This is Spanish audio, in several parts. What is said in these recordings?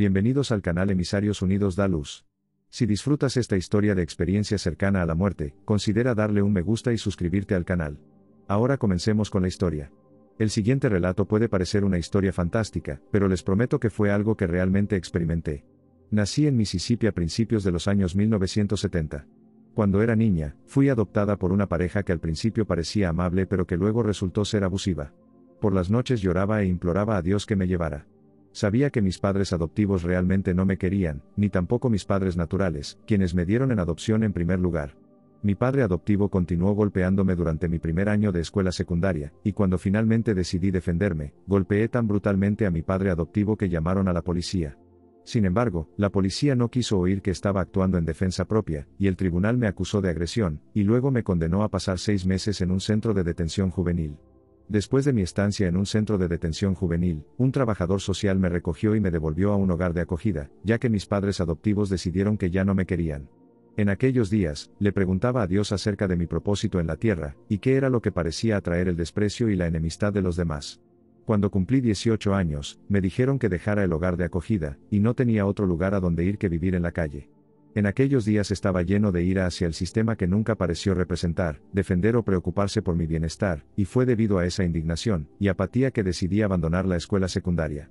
Bienvenidos al canal Emisarios Unidos da Luz. Si disfrutas esta historia de experiencia cercana a la muerte, considera darle un me gusta y suscribirte al canal. Ahora comencemos con la historia. El siguiente relato puede parecer una historia fantástica, pero les prometo que fue algo que realmente experimenté. Nací en Mississippi a principios de los años 1970. Cuando era niña, fui adoptada por una pareja que al principio parecía amable pero que luego resultó ser abusiva. Por las noches lloraba e imploraba a Dios que me llevara. Sabía que mis padres adoptivos realmente no me querían, ni tampoco mis padres naturales, quienes me dieron en adopción en primer lugar. Mi padre adoptivo continuó golpeándome durante mi primer año de escuela secundaria, y cuando finalmente decidí defenderme, golpeé tan brutalmente a mi padre adoptivo que llamaron a la policía. Sin embargo, la policía no quiso oír que estaba actuando en defensa propia, y el tribunal me acusó de agresión, y luego me condenó a pasar 6 meses en un centro de detención juvenil. Después de mi estancia en un centro de detención juvenil, un trabajador social me recogió y me devolvió a un hogar de acogida, ya que mis padres adoptivos decidieron que ya no me querían. En aquellos días, le preguntaba a Dios acerca de mi propósito en la tierra, y qué era lo que parecía atraer el desprecio y la enemistad de los demás. Cuando cumplí 18 años, me dijeron que dejara el hogar de acogida, y no tenía otro lugar a donde ir que vivir en la calle. En aquellos días estaba lleno de ira hacia el sistema que nunca pareció representar, defender o preocuparse por mi bienestar, y fue debido a esa indignación y apatía que decidí abandonar la escuela secundaria.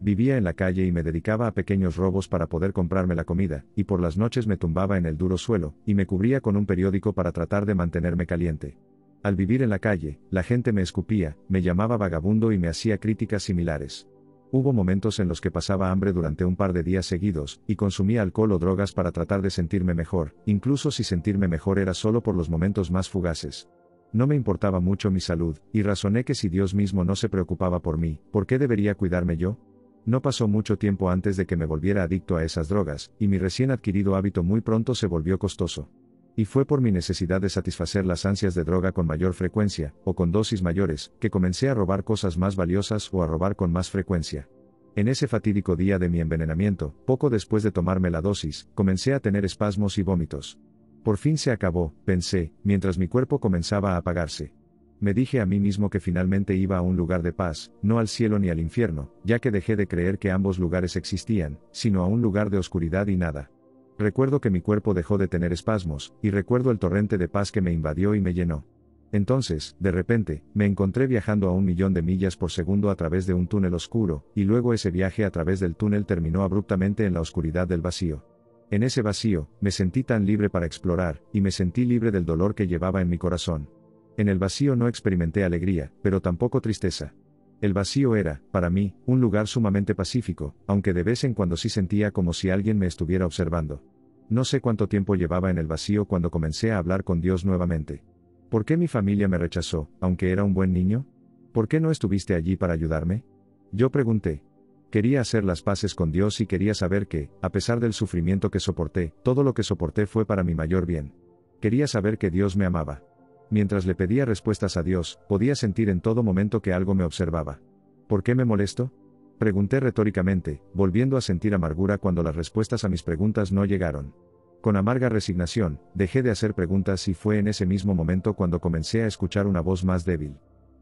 Vivía en la calle y me dedicaba a pequeños robos para poder comprarme la comida, y por las noches me tumbaba en el duro suelo, y me cubría con un periódico para tratar de mantenerme caliente. Al vivir en la calle, la gente me escupía, me llamaba vagabundo y me hacía críticas similares. Hubo momentos en los que pasaba hambre durante un par de días seguidos, y consumía alcohol o drogas para tratar de sentirme mejor, incluso si sentirme mejor era solo por los momentos más fugaces. No me importaba mucho mi salud, y razoné que si Dios mismo no se preocupaba por mí, ¿por qué debería cuidarme yo? No pasó mucho tiempo antes de que me volviera adicto a esas drogas, y mi recién adquirido hábito muy pronto se volvió costoso. Y fue por mi necesidad de satisfacer las ansias de droga con mayor frecuencia, o con dosis mayores, que comencé a robar cosas más valiosas o a robar con más frecuencia. En ese fatídico día de mi envenenamiento, poco después de tomarme la dosis, comencé a tener espasmos y vómitos. Por fin se acabó, pensé, mientras mi cuerpo comenzaba a apagarse. Me dije a mí mismo que finalmente iba a un lugar de paz, no al cielo ni al infierno, ya que dejé de creer que ambos lugares existían, sino a un lugar de oscuridad y nada. Recuerdo que mi cuerpo dejó de tener espasmos, y recuerdo el torrente de paz que me invadió y me llenó. Entonces, de repente, me encontré viajando a 1.000.000 de millas por segundo a través de un túnel oscuro, y luego ese viaje a través del túnel terminó abruptamente en la oscuridad del vacío. En ese vacío, me sentí tan libre para explorar, y me sentí libre del dolor que llevaba en mi corazón. En el vacío no experimenté alegría, pero tampoco tristeza. El vacío era, para mí, un lugar sumamente pacífico, aunque de vez en cuando sí sentía como si alguien me estuviera observando. No sé cuánto tiempo llevaba en el vacío cuando comencé a hablar con Dios nuevamente. ¿Por qué mi familia me rechazó, aunque era un buen niño? ¿Por qué no estuviste allí para ayudarme? Yo pregunté. Quería hacer las paces con Dios y quería saber que, a pesar del sufrimiento que soporté, todo lo que soporté fue para mi mayor bien. Quería saber que Dios me amaba. Mientras le pedía respuestas a Dios, podía sentir en todo momento que algo me observaba. ¿Por qué me molesto? Pregunté retóricamente, volviendo a sentir amargura cuando las respuestas a mis preguntas no llegaron. Con amarga resignación, dejé de hacer preguntas y fue en ese mismo momento cuando comencé a escuchar una voz más débil.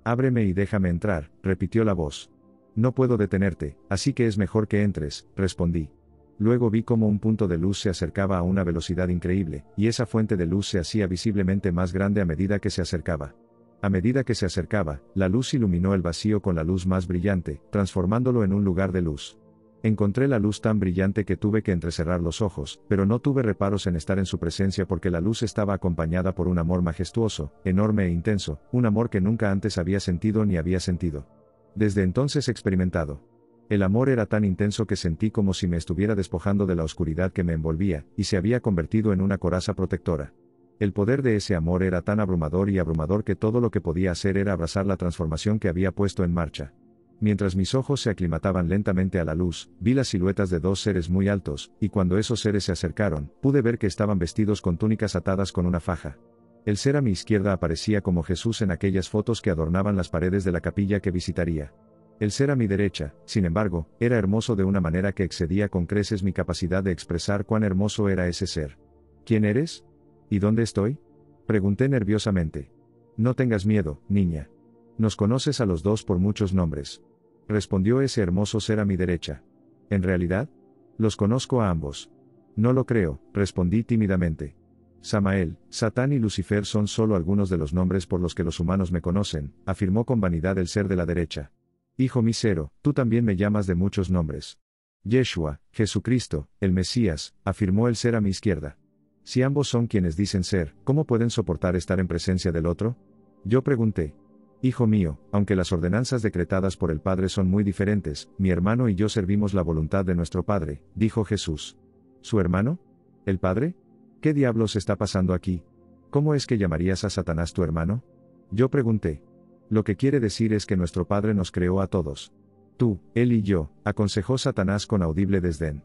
«Ábreme y déjame entrar», repitió la voz. «No puedo detenerte, así que es mejor que entres», respondí. Luego vi cómo un punto de luz se acercaba a una velocidad increíble, y esa fuente de luz se hacía visiblemente más grande a medida que se acercaba. A medida que se acercaba, la luz iluminó el vacío con la luz más brillante, transformándolo en un lugar de luz. Encontré la luz tan brillante que tuve que entrecerrar los ojos, pero no tuve reparos en estar en su presencia porque la luz estaba acompañada por un amor majestuoso, enorme e intenso, un amor que nunca antes había sentido ni había sentido. Desde entonces experimentado. El amor era tan intenso que sentí como si me estuviera despojando de la oscuridad que me envolvía, y se había convertido en una coraza protectora. El poder de ese amor era tan abrumador y abrumador que todo lo que podía hacer era abrazar la transformación que había puesto en marcha. Mientras mis ojos se aclimataban lentamente a la luz, vi las siluetas de 2 seres muy altos, y cuando esos seres se acercaron, pude ver que estaban vestidos con túnicas atadas con una faja. El ser a mi izquierda aparecía como Jesús en aquellas fotos que adornaban las paredes de la capilla que visitaría. El ser a mi derecha, sin embargo, era hermoso de una manera que excedía con creces mi capacidad de expresar cuán hermoso era ese ser. ¿Quién eres? ¿Y dónde estoy? Pregunté nerviosamente. No tengas miedo, niña. Nos conoces a los dos por muchos nombres. Respondió ese hermoso ser a mi derecha. ¿En realidad? Los conozco a ambos. No lo creo, respondí tímidamente. Samael, Satán y Lucifer son solo algunos de los nombres por los que los humanos me conocen, afirmó con vanidad el ser de la derecha. Hijo mísero, tú también me llamas de muchos nombres. Yeshua, Jesucristo, el Mesías, afirmó el ser a mi izquierda. Si ambos son quienes dicen ser, ¿cómo pueden soportar estar en presencia del otro? Yo pregunté. Hijo mío, aunque las ordenanzas decretadas por el Padre son muy diferentes, mi hermano y yo servimos la voluntad de nuestro Padre, dijo Jesús. ¿Su hermano? ¿El Padre? ¿Qué diablos está pasando aquí? ¿Cómo es que llamarías a Satanás tu hermano? Yo pregunté. Lo que quiere decir es que nuestro Padre nos creó a todos. Tú, él y yo, aconsejó Satanás con audible desdén.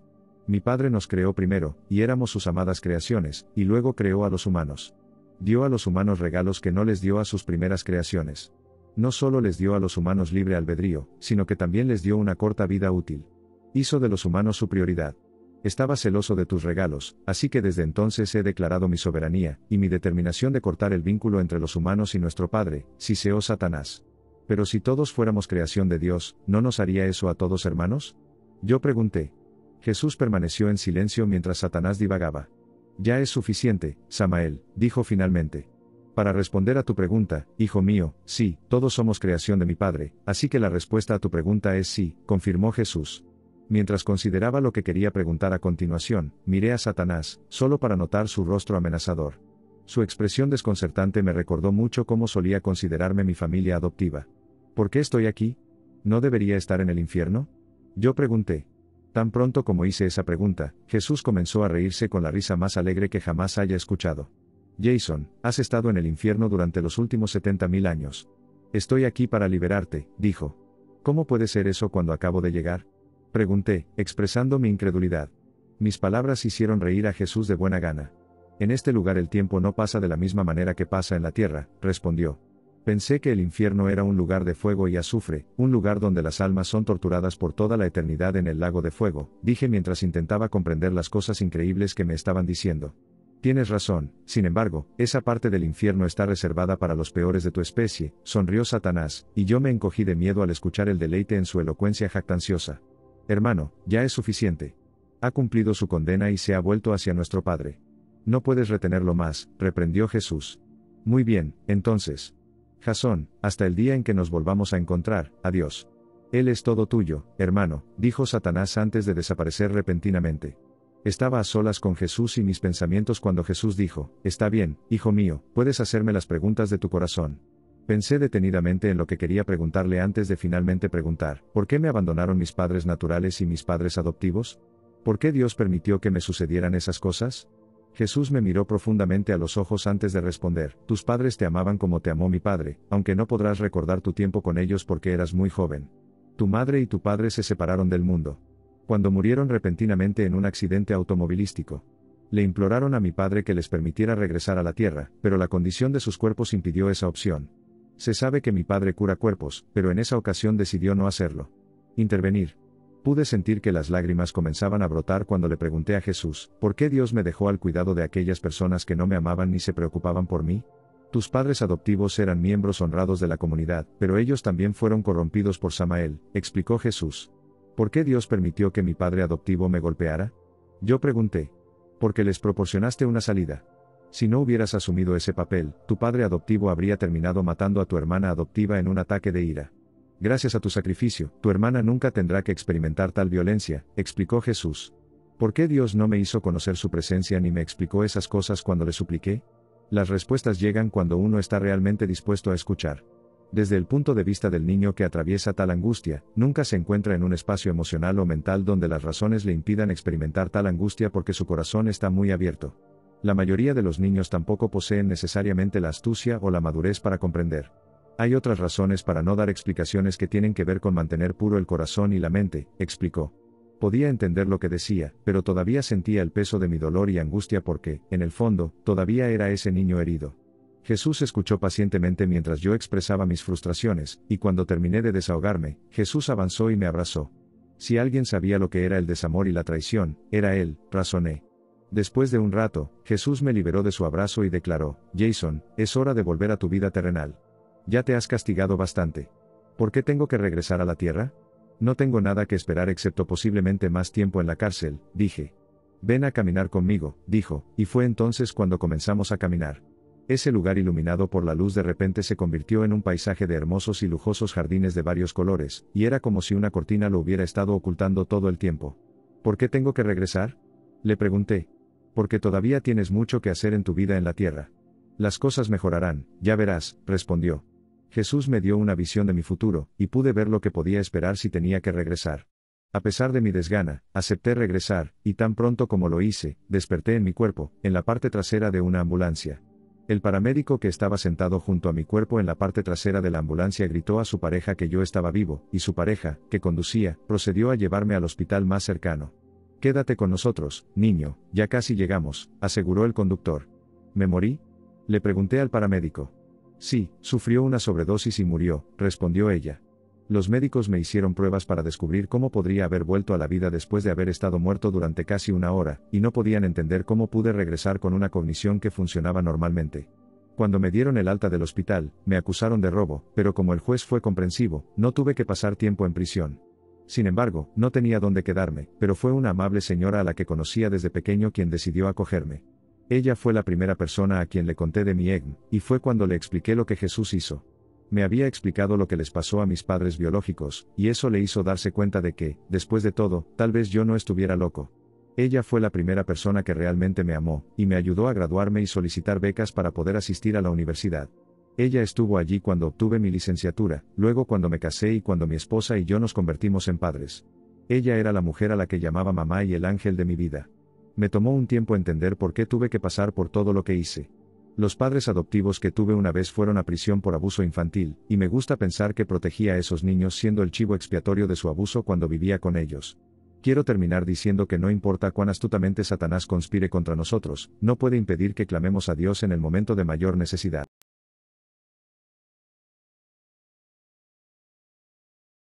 Mi Padre nos creó primero, y éramos sus amadas creaciones, y luego creó a los humanos. Dio a los humanos regalos que no les dio a sus primeras creaciones. No solo les dio a los humanos libre albedrío, sino que también les dio una corta vida útil. Hizo de los humanos su prioridad. Estaba celoso de tus regalos, así que desde entonces he declarado mi soberanía, y mi determinación de cortar el vínculo entre los humanos y nuestro Padre, siseó Satanás. Pero si todos fuéramos creación de Dios, ¿no nos haría eso a todos hermanos? Yo pregunté. Jesús permaneció en silencio mientras Satanás divagaba. Ya es suficiente, Samael, dijo finalmente. Para responder a tu pregunta, hijo mío, sí, todos somos creación de mi Padre, así que la respuesta a tu pregunta es sí, confirmó Jesús. Mientras consideraba lo que quería preguntar a continuación, miré a Satanás, solo para notar su rostro amenazador. Su expresión desconcertante me recordó mucho cómo solía considerarme mi familia adoptiva. ¿Por qué estoy aquí? ¿No debería estar en el infierno? Yo pregunté. Tan pronto como hice esa pregunta, Jesús comenzó a reírse con la risa más alegre que jamás haya escuchado. Jason, has estado en el infierno durante los últimos 70.000 años. Estoy aquí para liberarte, dijo. ¿Cómo puede ser eso cuando acabo de llegar? Pregunté, expresando mi incredulidad. Mis palabras hicieron reír a Jesús de buena gana. En este lugar el tiempo no pasa de la misma manera que pasa en la tierra, respondió. Pensé que el infierno era un lugar de fuego y azufre, un lugar donde las almas son torturadas por toda la eternidad en el lago de fuego, dije mientras intentaba comprender las cosas increíbles que me estaban diciendo. Tienes razón, sin embargo, esa parte del infierno está reservada para los peores de tu especie, sonrió Satanás, y yo me encogí de miedo al escuchar el deleite en su elocuencia jactanciosa. Hermano, ya es suficiente. Ha cumplido su condena y se ha vuelto hacia nuestro Padre. No puedes retenerlo más, reprendió Jesús. Muy bien, entonces. Jasón, hasta el día en que nos volvamos a encontrar, adiós. Él es todo tuyo, hermano, dijo Satanás antes de desaparecer repentinamente. Estaba a solas con Jesús y mis pensamientos cuando Jesús dijo, está bien, hijo mío, puedes hacerme las preguntas de tu corazón. Pensé detenidamente en lo que quería preguntarle antes de finalmente preguntar, ¿por qué me abandonaron mis padres naturales y mis padres adoptivos? ¿Por qué Dios permitió que me sucedieran esas cosas? Jesús me miró profundamente a los ojos antes de responder, tus padres te amaban como te amó mi padre, aunque no podrás recordar tu tiempo con ellos porque eras muy joven. Tu madre y tu padre se separaron del mundo. Cuando murieron repentinamente en un accidente automovilístico. Le imploraron a mi padre que les permitiera regresar a la tierra, pero la condición de sus cuerpos impidió esa opción. Se sabe que mi padre cura cuerpos, pero en esa ocasión decidió no hacerlo. Intervenir. Pude sentir que las lágrimas comenzaban a brotar cuando le pregunté a Jesús, ¿por qué Dios me dejó al cuidado de aquellas personas que no me amaban ni se preocupaban por mí? Tus padres adoptivos eran miembros honrados de la comunidad, pero ellos también fueron corrompidos por Samael, explicó Jesús. ¿Por qué Dios permitió que mi padre adoptivo me golpeara? Yo pregunté. Porque les proporcionaste una salida. Si no hubieras asumido ese papel, tu padre adoptivo habría terminado matando a tu hermana adoptiva en un ataque de ira. Gracias a tu sacrificio, tu hermana nunca tendrá que experimentar tal violencia, explicó Jesús. ¿Por qué Dios no me hizo conocer su presencia ni me explicó esas cosas cuando le supliqué? Las respuestas llegan cuando uno está realmente dispuesto a escuchar. Desde el punto de vista del niño que atraviesa tal angustia, nunca se encuentra en un espacio emocional o mental donde las razones le impidan experimentar tal angustia porque su corazón está muy abierto. La mayoría de los niños tampoco poseen necesariamente la astucia o la madurez para comprender. Hay otras razones para no dar explicaciones que tienen que ver con mantener puro el corazón y la mente, explicó. Podía entender lo que decía, pero todavía sentía el peso de mi dolor y angustia porque, en el fondo, todavía era ese niño herido. Jesús escuchó pacientemente mientras yo expresaba mis frustraciones, y cuando terminé de desahogarme, Jesús avanzó y me abrazó. Si alguien sabía lo que era el desamor y la traición, era él, razoné. Después de un rato, Jesús me liberó de su abrazo y declaró, Jason, es hora de volver a tu vida terrenal. Ya te has castigado bastante. ¿Por qué tengo que regresar a la tierra? No tengo nada que esperar excepto posiblemente más tiempo en la cárcel, dije. Ven a caminar conmigo, dijo, y fue entonces cuando comenzamos a caminar. Ese lugar iluminado por la luz de repente se convirtió en un paisaje de hermosos y lujosos jardines de varios colores, y era como si una cortina lo hubiera estado ocultando todo el tiempo. ¿Por qué tengo que regresar? Le pregunté. Porque todavía tienes mucho que hacer en tu vida en la tierra. Las cosas mejorarán, ya verás, respondió. Jesús me dio una visión de mi futuro, y pude ver lo que podía esperar si tenía que regresar. A pesar de mi desgana, acepté regresar, y tan pronto como lo hice, desperté en mi cuerpo, en la parte trasera de una ambulancia. El paramédico que estaba sentado junto a mi cuerpo en la parte trasera de la ambulancia gritó a su pareja que yo estaba vivo, y su pareja, que conducía, procedió a llevarme al hospital más cercano. Quédate con nosotros, niño, ya casi llegamos, aseguró el conductor. ¿Me morí? Le pregunté al paramédico. Sí, sufrió una sobredosis y murió, respondió ella. Los médicos me hicieron pruebas para descubrir cómo podría haber vuelto a la vida después de haber estado muerto durante casi una hora, y no podían entender cómo pude regresar con una cognición que funcionaba normalmente. Cuando me dieron el alta del hospital, me acusaron de robo, pero como el juez fue comprensivo, no tuve que pasar tiempo en prisión. Sin embargo, no tenía dónde quedarme, pero fue una amable señora a la que conocía desde pequeño quien decidió acogerme. Ella fue la primera persona a quien le conté de mi EGM, y fue cuando le expliqué lo que Jesús hizo. Me había explicado lo que les pasó a mis padres biológicos, y eso le hizo darse cuenta de que, después de todo, tal vez yo no estuviera loco. Ella fue la primera persona que realmente me amó, y me ayudó a graduarme y solicitar becas para poder asistir a la universidad. Ella estuvo allí cuando obtuve mi licenciatura, luego cuando me casé y cuando mi esposa y yo nos convertimos en padres. Ella era la mujer a la que llamaba mamá y el ángel de mi vida. Me tomó un tiempo entender por qué tuve que pasar por todo lo que hice. Los padres adoptivos que tuve una vez fueron a prisión por abuso infantil, y me gusta pensar que protegía a esos niños siendo el chivo expiatorio de su abuso cuando vivía con ellos. Quiero terminar diciendo que no importa cuán astutamente Satanás conspire contra nosotros, no puede impedir que clamemos a Dios en el momento de mayor necesidad.